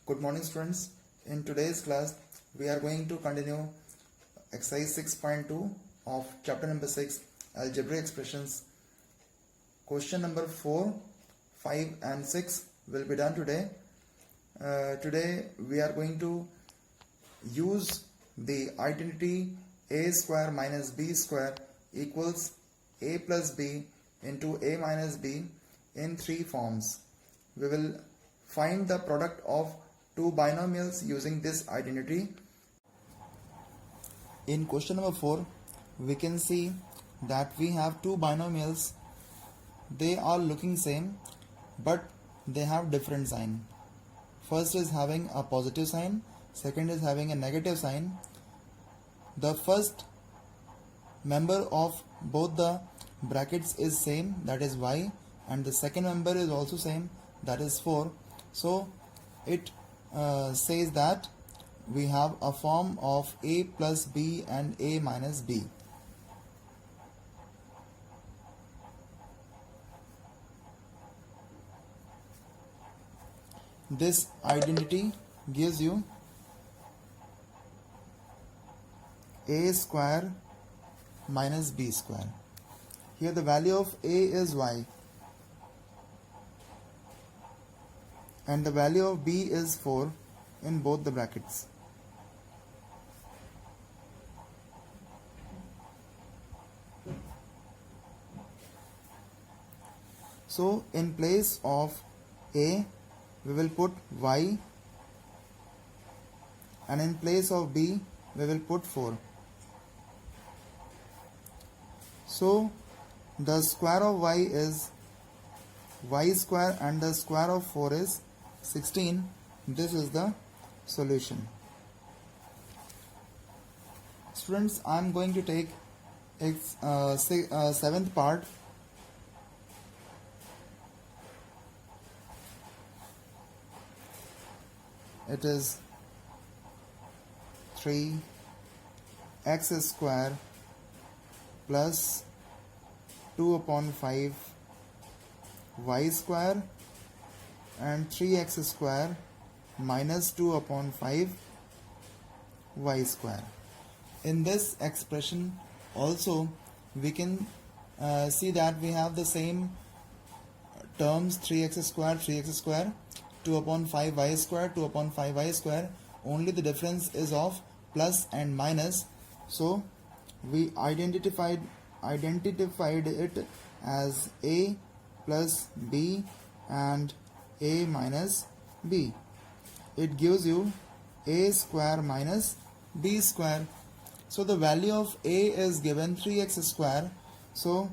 Good morning, students. In today's class, we are going to continue exercise 6.2 of chapter number 6, algebraic expressions. Question number 4, 5 and 6 will be done today. Today we are going to use the identity a square minus b square equals a plus b into a minus b in three forms. We will find the product of two binomials using this identity. In question number 4, we can see that we have two binomials. They are looking same, but they have different sign. First is having a positive sign, second is having a negative sign. The first member of both the brackets is same, that is y, and the second member is also same, that is 4. So it says that we have a form of a plus b and a minus b. This identity gives you a square minus b square. Here the value of a is y and the value of b is 4 in both the brackets. So in place of a we will put y, and in place of b we will put 4. So the square of y is y square and the square of 4 is 16. This is the solution. Students, I am going to take seventh part. It is 3x square plus 2 upon 5 y square and 3x square minus 2 upon 5 y square. In this expression also we can see that we have the same terms, 3x square, 2 upon 5 y square, 2 upon 5 y square. Only the difference is of plus and minus. So we identified it as a plus b and a minus b. It gives you a square minus b square. So the value of a is given 3x square. So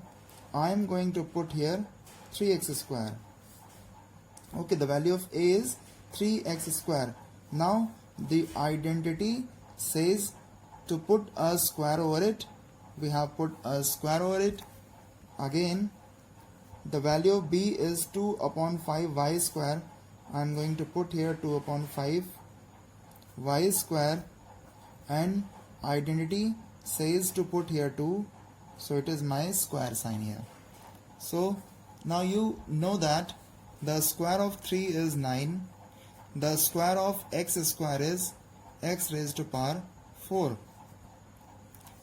I am going to put here 3x square. Okay, the value of a is 3x square. Now the identity says to put a square over it. We have put a square over it. Again, the value of b is 2 upon 5 y square. I am going to put here 2 upon 5 y square, and identity says to put here 2, so it is my square sign here. So now you know that the square of 3 is 9. The square of x square is x raised to power 4.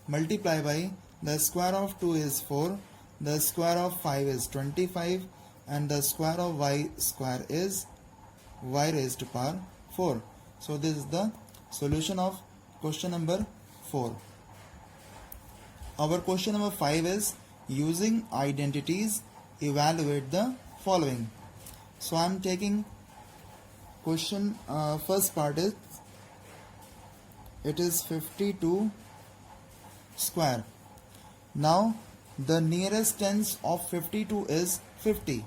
Multiply by the square of 2 is 4. The square of 5 is 25, and the square of y square is y raised to power 4. So this is the solution of question number 4. Our question number 5 is using identities evaluate the following. So I am taking question first part is it is 52 square. Now the nearest tens of 52 is 50.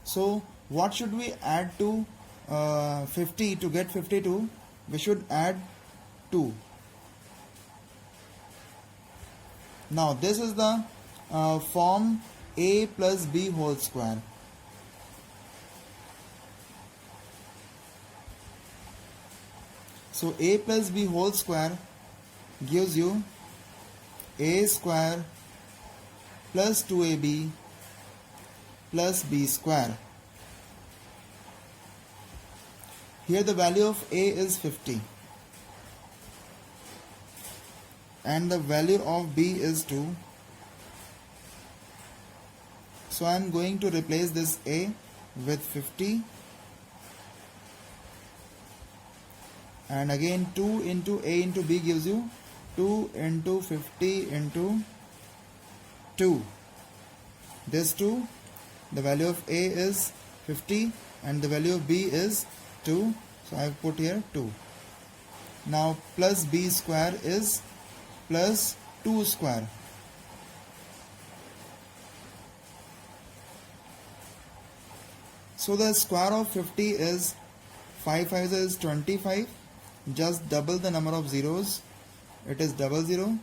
So what should we add to 50 to get 52? We should add 2. Now this is the form a plus b whole square. So a plus b whole square gives you a square plus 2ab plus b square. Here the value of A is 50 and the value of B is 2. So I am going to replace this A with 50 and again 2 into A into B gives you 2 into 50 into 2. This 2, the value of A is 50 and the value of B is 2. So I have put here 2. Now plus B square is plus 2 square. So the square of 50 is 5 5s is 25. Just double the number of zeros. It is 00.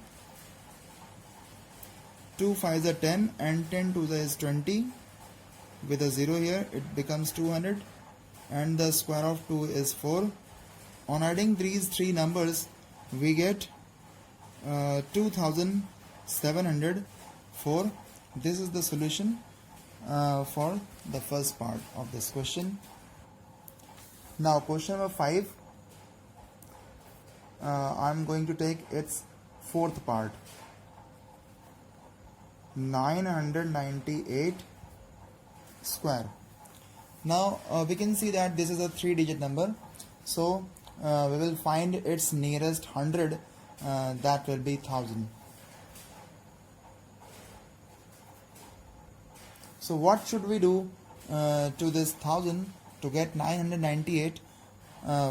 2 5s are 10 and 10 2s is 20. With a 0 here it becomes 200 and the square of 2 is 4. On adding these three numbers we get 2704. This is the solution for the first part of this question. Now question number 5, I am going to take its fourth part. 998 square. Now we can see that this is a 3-digit number, so we will find its nearest 100, that will be 1000. So what should we do to this 1000? To get 998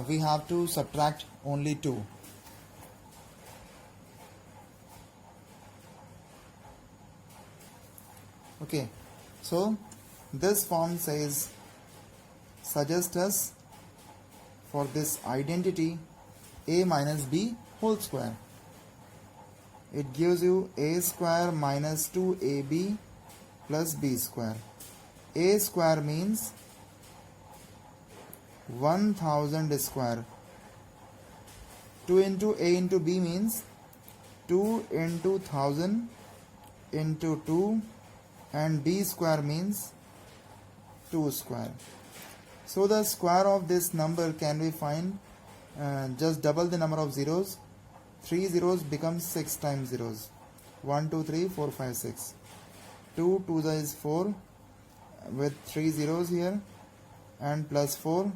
we have to subtract only 2. Okay, so this form says suggest us for this identity A minus B whole square. It gives you A square minus 2AB plus B square. A square means 1000 square. 2 into A into B means 2 into 1000 into 2 and B square means 2 square. So the square of this number can be find, just double the number of zeros. 3 zeros becomes 6 times zeros. 1 2 3 4 5 6. 2 2 is 4 with 3 zeros here and plus 4.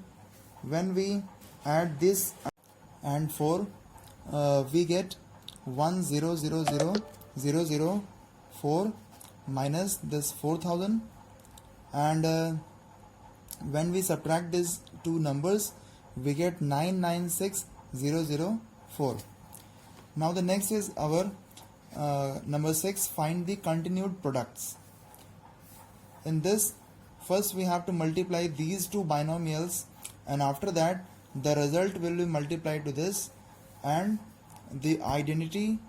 When we add this and 4 we get 1000,004 minus this 4000 and when we subtract these two numbers we get 996004. Now the next is our number 6, find the continued products. In this, first we have to multiply these two binomials and after that the result will be multiplied to this and the identity,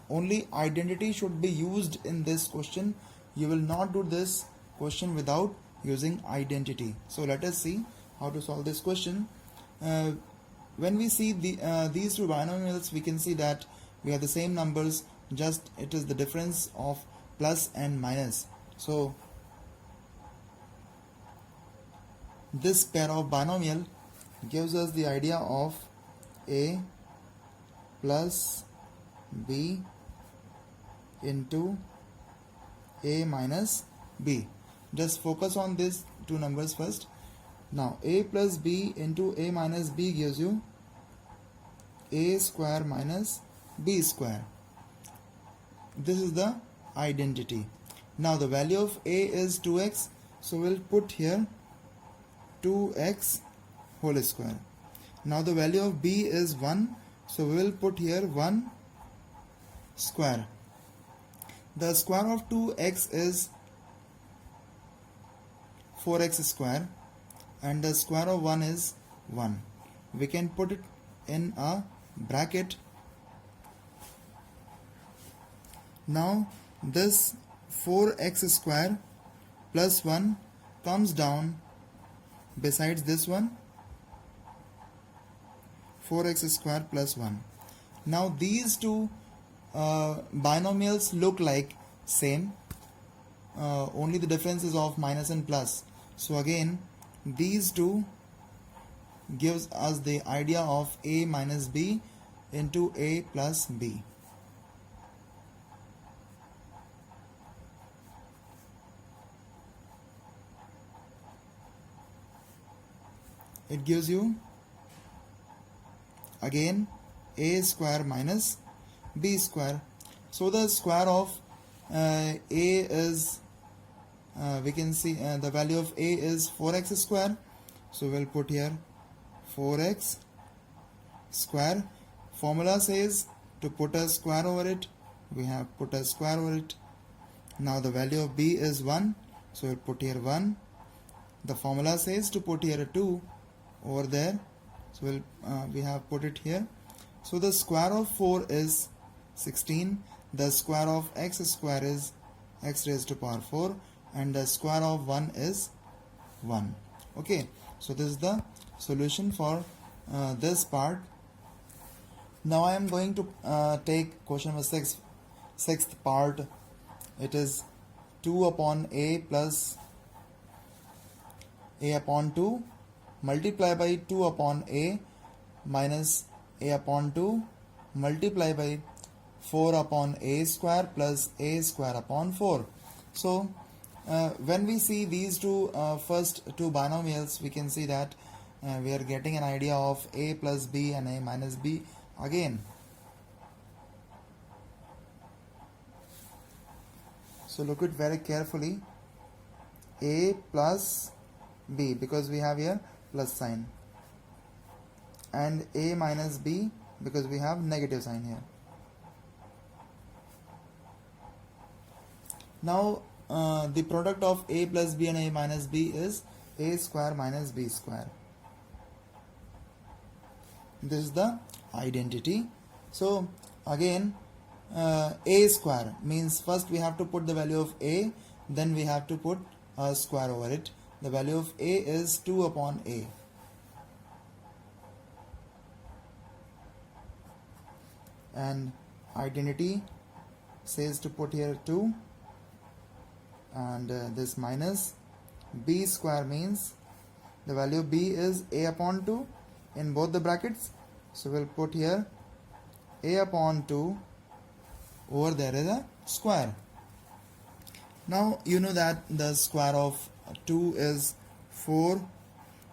only identity should be used in this question. You will not do this question without using identity. So let us see how to solve this question. When we see these two binomials, we can see that we have the same numbers, just it is the difference of plus and minus. So this pair of binomial gives us the idea of A plus B into A minus B. Just focus on these two numbers first. Now A plus B into A minus B gives you A square minus B square. This is the identity. Now the value of A is 2x, so we'll put here 2x whole square. Now the value of B is 1, so we will put here 1 square. The square of 2x is 4x square and the square of 1 is 1. We can put it in a bracket. Now this 4x square plus 1 comes down besides this one, 4x square plus 1. Now these two binomials look like same, only the difference is of minus and plus. So again these two gives us the idea of a minus b into a plus b. It gives you again a square minus b square. So the square of a is we can see the value of a is 4x square, so we'll put here 4x square. Formula says to put a square over it, we have put a square over it. Now the value of b is 1, so we'll put here 1. The formula says to put here a 2 over there, so we have put it here. So the square of 4 is 16, the square of x square is x raised to power 4, and the square of 1 is 1. Okay, so this is the solution for this part. Now I am going to take question number 6, sixth part. It is 2 upon a plus a upon 2 multiply by 2 upon a minus a upon 2 multiply by 4 upon a square plus a square upon 4. So when we see these two first two binomials, we can see that we are getting an idea of a plus b and a minus b again. So look it very carefully. A plus b, because we have here plus sign, and a minus b because we have negative sign here. Now the product of a plus b and a minus b is a square minus b square. This is the identity. So again a square means first we have to put the value of a, then we have to put a square over it. The value of a is 2 upon a. And identity says to put here 2, and this minus b square means the value of b is a upon 2 in both the brackets, so we'll put here a upon 2 over there is a square. Now you know that the square of 2 is 4,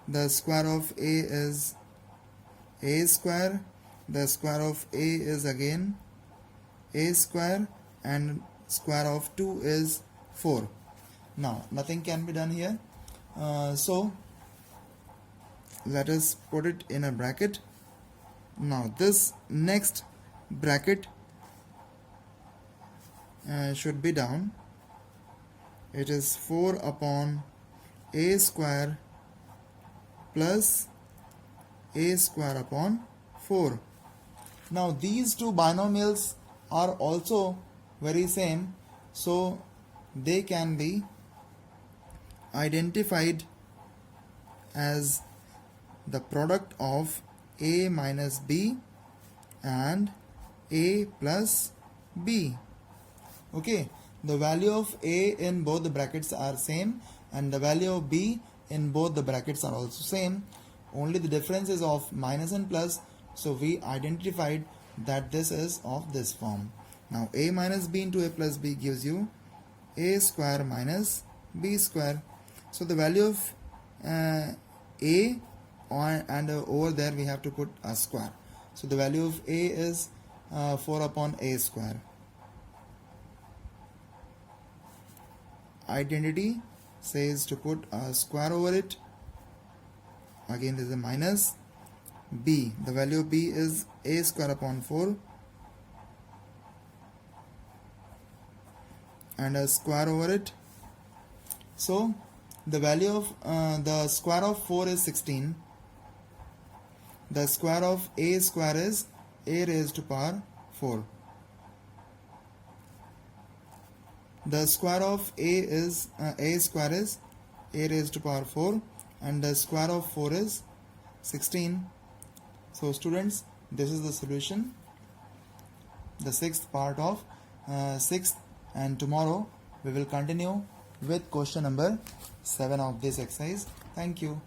the square of a is a square, the square of a is again a square, and square of 2 is 4. Now nothing can be done here, so let us put it in a bracket. Now this next bracket should be down. It is 4 upon a square plus a square upon 4. Now these two binomials are also very same, so they can be identified as the product of a minus b and a plus b. Okay, the value of a in both the brackets are same, and the value of b in both the brackets are also same. Only the difference is of minus and plus, so we identified that this is of this form. Now a minus b into a plus b gives you a square minus b square. So the value of a and over there we have to put a square. So the value of a is 4 upon a square. Identity says to put a square over it. Again there is a minus b. The value of b is a square upon 4 and a square over it. So the value of the square of 4 is 16. The square of a square is a raised to power 4. The square of a is a square is a raised to power 4, and the square of 4 is 16. So students, this is the solution, the sixth part of sixth, and tomorrow we will continue with question number 7 of this exercise. Thank you.